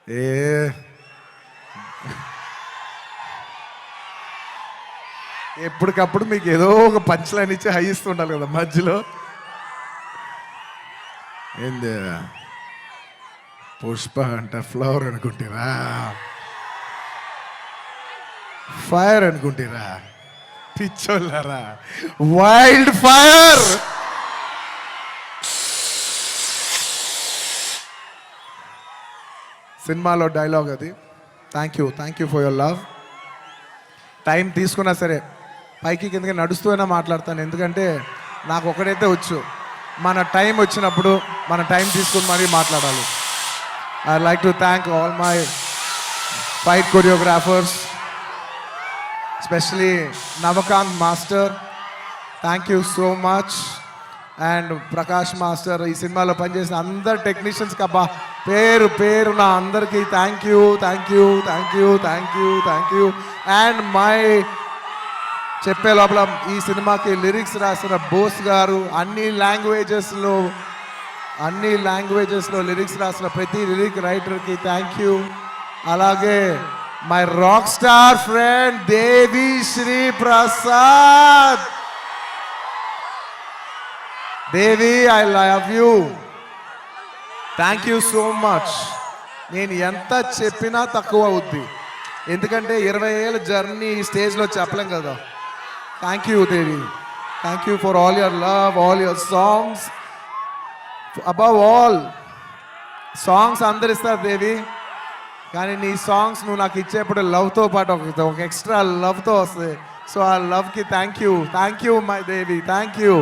ఏ ఎప్పటికప్పుడు మీకు ఏదో ఒక పంచ్ లైన్ ఇచ్చి హై ఇస్తుండాలి కదా మధ్యలో. ఏంది పుష్ప అంటే ఫ్లవర్ అనుకుంటారా, ఫైర్ అనుకుంటారా? పిచ్చోళ్ళారా, వైల్డ్ ఫైర్. సినిమాలో డైలాగ్ అది. Thank you for your love. Time తీసుకున్నా సరే పైకి కిందకి నడుస్తూనే మాట్లాడతాను, ఎందుకంటే నాకు ఒకటైతే వచ్చు, మన టైం వచ్చినప్పుడు మన టైం తీసుకుని మరీ మాట్లాడాలి. I like to thank all my fight choreographers, especially Navakanth master, thank you so much. And Prakash master, ఈ సినిమాలో పనిచేసిన అందరు టెక్నీషియన్స్కి అబ్బా పేరు నా అందరికీ థ్యాంక్ యూ. అండ్ మై చెప్పే లోపల ఈ సినిమాకి లిరిక్స్ రాసిన బోస్ గారు, అన్ని లాంగ్వేజెస్లో లిరిక్స్ రాసిన ప్రతి లిరిక్ రైటర్కి థ్యాంక్ యూ. అలాగే my rock star friend Devi Sri Prasad. Devi, I love you, thank you so much. నేను ఎంత చెప్పినా తక్కువ అవుద్ది, ఎందుకంటే 20 ఏళ్ళ జర్నీ ఈ స్టేజ్లో చెప్పలేం కదా. Thank you Devi, thank you for all your love, all your songs. Above all songs అందరు ఇస్తారు దేవి, కానీ నీ సాంగ్స్ నువ్వు నాకు ఇచ్చేప్పుడు లవ్తో పాటు ఒక ఎక్స్ట్రా లవ్తో వస్తుంది. సో ఆ లవ్కి thank you my Devi, thank you.